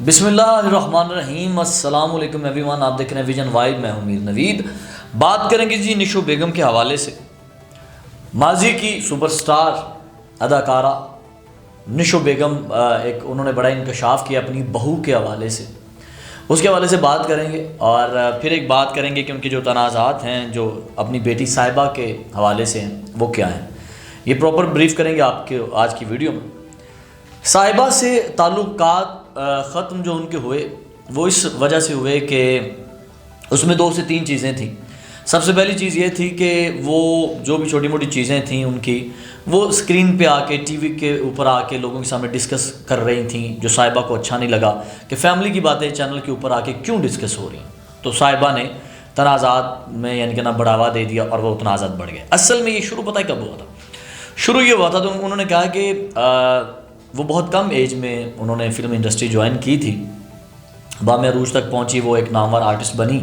بسم اللہ الرحمن الرحیم، السلام علیکم ایوری ون۔ آپ دیکھ رہے ہیں ویژن وائب، میں ہوں میر نوید۔ بات کریں گے جی نشو بیگم کے حوالے سے۔ ماضی کی سپر سٹار اداکارہ نشو بیگم انہوں نے بڑا انکشاف کیا اپنی بہو کے حوالے سے، اس کے حوالے سے بات کریں گے، اور پھر ایک بات کریں گے کہ ان کے جو تنازعات ہیں جو اپنی بیٹی صاحبہ کے حوالے سے ہیں وہ کیا ہیں۔ یہ پراپر بریف کریں گے آپ کے آج کی ویڈیو میں۔ صاحبہ سے تعلقات ختم جو ان کے ہوئے وہ اس وجہ سے ہوئے کہ اس میں 2 سے 3 چیزیں تھیں۔ سب سے پہلی چیز یہ تھی کہ وہ جو بھی چھوٹی موٹی چیزیں تھیں ان کی، وہ اسکرین پہ آ کے ٹی وی کے اوپر آ کے لوگوں کے سامنے ڈسکس کر رہی تھیں، جو صاحبہ کو اچھا نہیں لگا کہ فیملی کی باتیں چینل کے اوپر آ کے کیوں ڈسکس ہو رہی ہیں۔ تو صاحبہ نے تنازعات میں یعنی کہ بڑھاوا دے دیا اور وہ تنازعات بڑھ گئے۔ اصل میں یہ شروع پتہ ہے کب ہوا تھا؟ شروع یہ ہوا تھا تو انہوں نے کہا کہ وہ بہت کم ایج میں انہوں نے فلم انڈسٹری جوائن کی تھی، بام عروج تک پہنچی، وہ ایک نامور آرٹسٹ بنی۔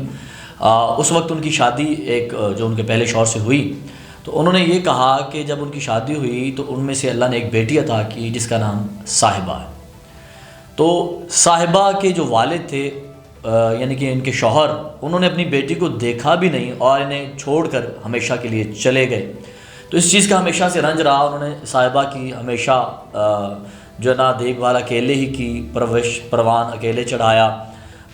اس وقت ان کی شادی ایک جو ان کے پہلے شوہر سے ہوئی، تو انہوں نے یہ کہا کہ جب ان کی شادی ہوئی تو ان میں سے اللہ نے ایک بیٹی عطا کی جس کا نام صاحبہ ہے۔ تو صاحبہ کے جو والد تھے یعنی کہ ان کے شوہر، انہوں نے اپنی بیٹی کو دیکھا بھی نہیں اور انہیں چھوڑ کر ہمیشہ کے لیے چلے گئے۔ تو اس چیز کا ہمیشہ سے رنج رہا۔ انہوں نے صاحبہ کی ہمیشہ جو ہے نا دیکھ بھال اکیلے ہی کی، پرورش پروان اکیلے چڑھایا،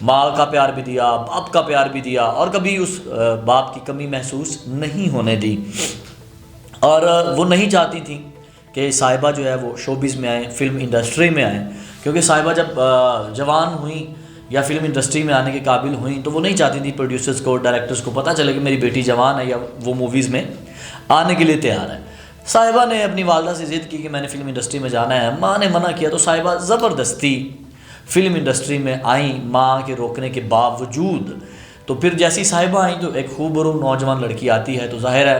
ماں کا پیار بھی دیا، باپ کا پیار بھی دیا، اور کبھی اس باپ کی کمی محسوس نہیں ہونے دی۔ اور وہ نہیں چاہتی تھیں کہ صاحبہ جو ہے وہ شوبز میں آئیں، فلم انڈسٹری میں آئیں، کیونکہ صاحبہ جب جوان ہوئیں یا فلم انڈسٹری میں آنے کے قابل ہوئیں تو وہ نہیں چاہتی تھیں پروڈیوسرز کو، ڈائریکٹرز کو پتہ چلے کہ میری بیٹی جوان ہے یا وہ موویز میں آنے کے لیے تیار ہے۔ صاحبہ نے اپنی والدہ سے ضد کی کہ میں نے فلم انڈسٹری میں جانا ہے، ماں نے منع کیا تو صاحبہ زبردستی فلم انڈسٹری میں آئیں ماں کے روکنے کے باوجود۔ تو پھر جیسی صاحبہ آئیں تو ایک خوبرو نوجوان لڑکی آتی ہے، تو ظاہر ہے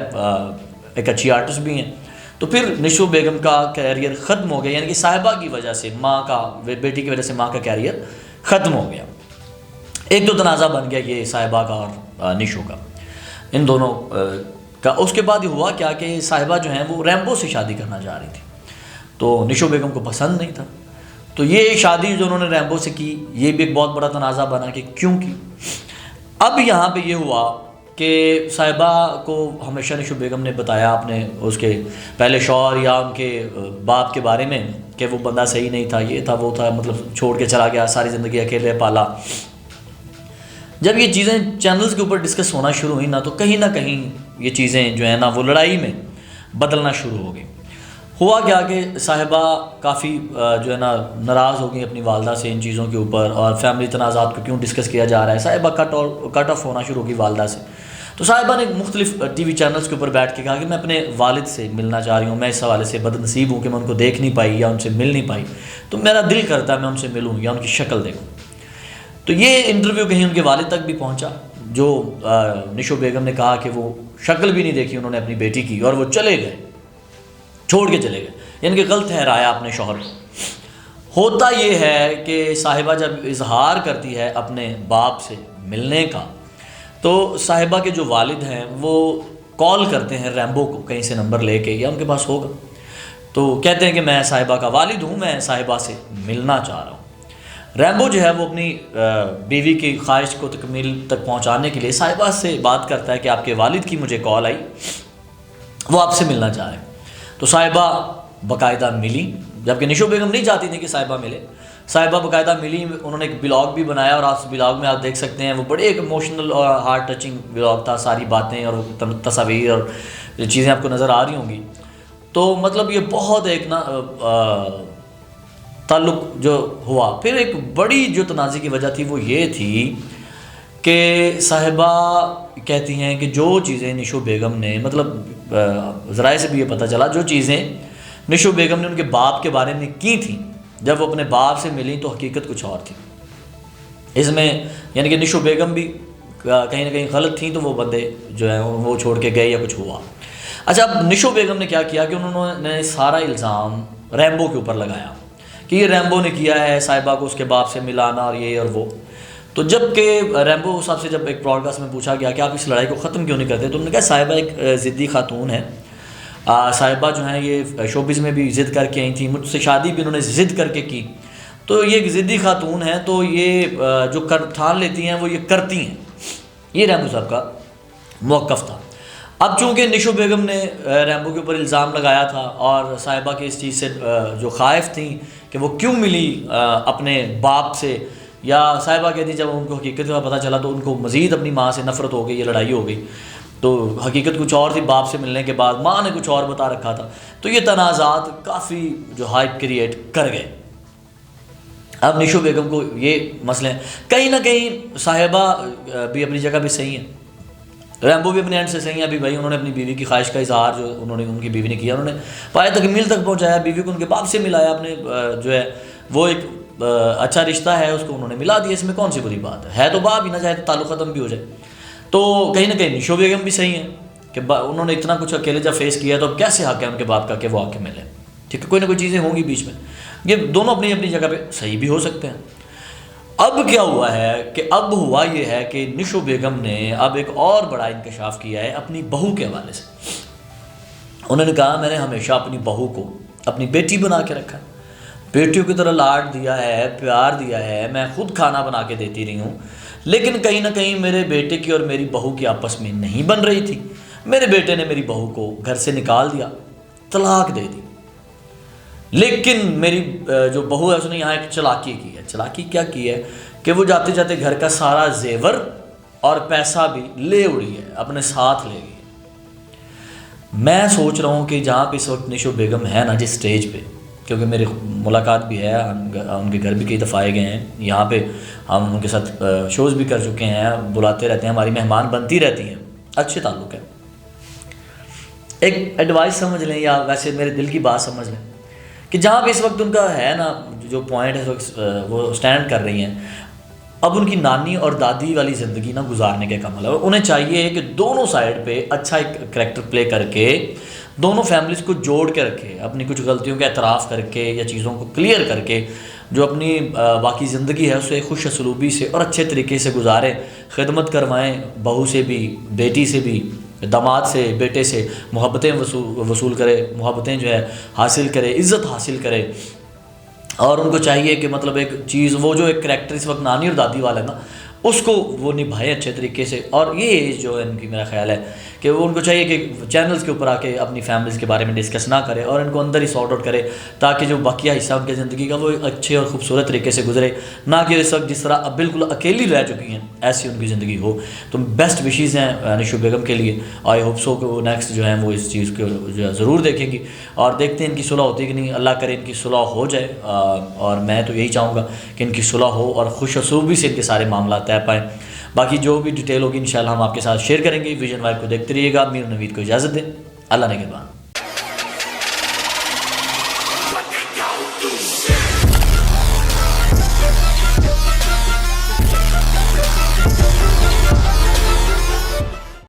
ایک اچھی آرٹسٹ بھی ہیں، تو پھر نشو بیگم کا کیریئر ختم ہو گیا، یعنی کہ صاحبہ کی وجہ سے، ماں کا، بیٹی کی وجہ سے ماں کا کیریئر ختم ہو گیا۔ ایک تو تنازع بن گیا یہ صاحبہ کا اور نشو کا، ان دونوں کا۔ اس کے بعد یہ ہوا کیا کہ صاحبہ جو ہیں وہ ریمبو سے شادی کرنا چاہ رہی تھی، تو نشو بیگم کو پسند نہیں تھا۔ تو یہ شادی جو انہوں نے ریمبو سے کی، یہ بھی ایک بہت بڑا تنازع بنا کہ کیوں کی۔ اب یہاں پہ یہ ہوا کہ صاحبہ کو ہمیشہ نشو بیگم نے بتایا اپنے اس کے پہلے شوہر یا ان کے باپ کے بارے میں کہ وہ بندہ صحیح نہیں تھا، یہ تھا وہ تھا، مطلب چھوڑ کے چلا گیا، ساری زندگی اکیلے پالا۔ جب یہ چیزیں چینلز کے اوپر ڈسکس ہونا شروع ہوئی نا، تو کہیں نہ کہیں یہ چیزیں جو ہے نا وہ لڑائی میں بدلنا شروع ہو گئی۔ ہوا کیا کہ صاحبہ کافی جو ہے نا ناراض ہو گئی اپنی والدہ سے ان چیزوں کے اوپر، اور فیملی تنازعات کو کیوں ڈسکس کیا جا رہا ہے، صاحبہ کٹ آف ہونا شروع ہوگی والدہ سے۔ تو صاحبہ نے مختلف ٹی وی چینلز کے اوپر بیٹھ کے کہا کہ میں اپنے والد سے ملنا چاہ رہی ہوں، میں اس حوالے سے بد نصیب ہوں کہ میں ان کو دیکھ نہیں پائی یا ان سے مل نہیں پائی، تو میرا دل کرتا ہے میں ان سے ملوں یا ان کی شکل دیکھوں۔ تو یہ انٹرویو کہیں ان کے والد تک بھی پہنچا، جو نشو بیگم نے کہا کہ وہ شکل بھی نہیں دیکھی انہوں نے اپنی بیٹی کی، اور وہ چلے گئے، چھوڑ کے چلے گئے، یعنی کہ غلط ٹھہرایا اپنے شوہر کو۔ ہوتا یہ ہے کہ صاحبہ جب اظہار کرتی ہے اپنے باپ سے ملنے کا، تو صاحبہ کے جو والد ہیں وہ کال کرتے ہیں ریمبو کو کہیں سے نمبر لے کے، یا ان کے پاس ہوگا، تو کہتے ہیں کہ میں صاحبہ کا والد ہوں، میں صاحبہ سے ملنا چاہ رہا ہوں۔ ریمبو جو ہے وہ اپنی بیوی کی خواہش کو تکمیل تک پہنچانے کے لیے صاحبہ سے بات کرتا ہے کہ آپ کے والد کی مجھے کال آئی، وہ آپ سے ملنا چاہ رہے ہیں۔ تو صاحبہ باقاعدہ ملی، جبکہ نشو بیگم نہیں چاہتی تھی کہ صاحبہ ملے۔ صاحبہ باقاعدہ ملی، انہوں نے ایک بلاگ بھی بنایا، اور آپ اس بلاگ میں آپ دیکھ سکتے ہیں وہ بڑے ایک ایموشنل اور ہارٹ ٹچنگ بلاگ تھا، ساری باتیں اور تصاویر اور چیزیں آپ کو نظر آ رہی ہوں گی۔ تو مطلب یہ بہت ایک نا تعلق جو ہوا۔ پھر ایک بڑی جو تنازع کی وجہ تھی وہ یہ تھی کہ صاحبہ کہتی ہیں کہ جو چیزیں نشو بیگم نے، مطلب ذرائع سے بھی یہ پتہ چلا، جو چیزیں نشو بیگم نے ان کے باپ کے بارے میں کی تھیں، جب وہ اپنے باپ سے ملیں تو حقیقت کچھ اور تھی۔ اس میں یعنی کہ نشو بیگم بھی کہیں نہ کہیں غلط تھیں، تو وہ بندے جو ہیں وہ چھوڑ کے گئے یا کچھ ہوا۔ اچھا، اب نشو بیگم نے کیا کیا کہ انہوں نے سارا الزام ریمبو کے اوپر لگایا کہ یہ ریمبو نے کیا ہے صاحبہ کو اس کے باپ سے ملانا اور یہ اور وہ۔ تو جب کہ ریمبو صاحب سے جب ایک پروڈکاسٹ میں پوچھا گیا کہ آپ اس لڑائی کو ختم کیوں نہیں کرتے، تو انہوں نے کہا صاحبہ ایک ضدی خاتون ہے، صاحبہ جو ہیں یہ شوبز میں بھی ضد کر کے آئی تھیں، مجھ سے شادی بھی انہوں نے ضد کر کے کی، تو یہ ایک ضدی خاتون ہیں، تو یہ جو ٹھان لیتی ہیں وہ یہ کرتی ہیں۔ یہ ریمبو صاحب کا موقف تھا۔ اب چونکہ نشو بیگم نے ریمبو کے اوپر الزام لگایا تھا اور صاحبہ کے اس چیز سے جو خائف تھیں کہ وہ کیوں ملی اپنے باپ سے، یا صاحبہ کہتی جب ان کو حقیقت کا پتہ چلا تو ان کو مزید اپنی ماں سے نفرت ہو گئی، یہ لڑائی ہو گئی، تو حقیقت کچھ اور تھی، باپ سے ملنے کے بعد ماں نے کچھ اور بتا رکھا تھا، تو یہ تنازعات کافی جو ہائپ کریٹ کر گئے۔ اب نشو بیگم کو یہ مسئلے ہیں، کہیں نہ کہیں صاحبہ بھی اپنی جگہ پہ صحیح ہیں، ریمبو بھی اپنے اینڈ سے صحیح ہے۔ ابھی بھائی انہوں نے اپنی بیوی کی خواہش کا اظہار جو انہوں نے ان کی بیوی نے کیا، انہوں نے پائے تکمیل تک پہنچایا، بیوی کو ان کے باپ سے ملایا، اپنے جو ہے وہ ایک اچھا رشتہ ہے اس کو انہوں نے ملا دیا، اس میں کون سی بری بات ہے تو باپ ہی نہ چاہے تو تعلق ختم بھی ہو جائے۔ تو کہیں نہ کہیں نشو بیگم بھی صحیح ہیں کہ انہوں نے اتنا کچھ اکیلے جب فیس کیا تو اب کیسے حق ہے ان کے باپ کا کہ وہ آ کے ملے، ٹھیک ہے، کوئی نہ کوئی چیزیں ہوں گی بیچ میں، یہ دونوں اپنی اپنی جگہ پہ صحیح بھی ہو سکتے ہیں۔ اب کیا ہوا ہے کہ اب ہوا یہ ہے کہ نشو بیگم نے اب ایک اور بڑا انکشاف کیا ہے اپنی بہو کے حوالے سے۔ انہوں نے کہا میں نے ہمیشہ اپنی بہو کو اپنی بیٹی بنا کے رکھا، بیٹیوں کی طرح لاڈ دیا ہے، پیار دیا ہے، میں خود کھانا بنا کے دیتی رہی ہوں، لیکن کہیں نہ کہیں میرے بیٹے کی اور میری بہو کی آپس میں نہیں بن رہی تھی، میرے بیٹے نے میری بہو کو گھر سے نکال دیا، طلاق دے دی، لیکن میری جو بہو ہے اس نے یہاں ایک چلاکی کی ہے۔ چلاکی کیا کی ہے کہ وہ جاتے جاتے گھر کا سارا زیور اور پیسہ بھی لے اڑی ہے، اپنے ساتھ لے گئی۔ میں سوچ رہا ہوں کہ جہاں پہ اس وقت نشو بیگم ہے نا جس سٹیج پہ، کیونکہ میری ملاقات بھی ہے، ان کے گھر بھی کئی دفعہ آئے گئے ہیں، یہاں پہ ہم ان کے ساتھ شوز بھی کر چکے ہیں، بلاتے رہتے ہیں، ہماری مہمان بنتی رہتی ہیں، اچھے تعلق ہے۔ ایک ایڈوائس سمجھ لیں یا ویسے میرے دل کی بات سمجھ لیں کہ جہاں پہ اس وقت ان کا ہے نا جو پوائنٹ ہے وہ سٹینڈ کر رہی ہیں، اب ان کی نانی اور دادی والی زندگی نہ گزارنے کے کمل ہے، انہیں چاہیے کہ دونوں سائڈ پہ اچھا ایک کریکٹر پلے کر کے دونوں فیملیز کو جوڑ کے رکھے، اپنی کچھ غلطیوں کا اعتراف کر کے یا چیزوں کو کلیئر کر کے جو اپنی باقی زندگی ہے اسے خوش اسلوبی سے اور اچھے طریقے سے گزاریں، خدمت کروائیں، بہو سے بھی، بیٹی سے بھی، داماد سے، بیٹے سے محبتیں وصول کرے، محبتیں جو ہے حاصل کرے، عزت حاصل کرے، اور ان کو چاہیے کہ مطلب ایک چیز وہ جو ایک کریکٹر اس وقت نانی اور دادی والا ہے نا اس کو وہ نبھائے اچھے طریقے سے۔ اور یہ ایج جو ہے ان کی میرا خیال ہے کہ وہ ان کو چاہیے کہ چینلز کے اوپر آ کے اپنی فیملیز کے بارے میں ڈسکس نہ کرے اور ان کو اندر ہی سارٹ آؤٹ کرے، تاکہ جو بقیہ حصہ ان کی زندگی کا وہ اچھے اور خوبصورت طریقے سے گزرے، نہ کہ اس وقت جس طرح اب بالکل اکیلی رہ چکی ہیں ایسی ان کی زندگی ہو۔ تو بیسٹ وشیز ہیں نشو بیگم کے لیے، آئی ہوپ سو کہ وہ نیکسٹ جو ہیں وہ اس چیز کو جو ہے ضرور دیکھیں گی، اور دیکھتے ہیں ان کی صلح ہوتی کہ نہیں، اللہ کرے ان کی صلح ہو جائے، اور میں تو یہی چاہوں گا کہ ان کی صلح ہو اور خوش اسلوبی سے ان کے سارے معاملات طے پائیں۔ باقی جو بھی ڈیٹیل ہوگی انشاءاللہ ہم آپ کے ساتھ شیئر کریں گے۔ ویژن وائب کو دیکھتے رہیے گا۔ امیر نوید کو اجازت دیں، اللہ نگہبان۔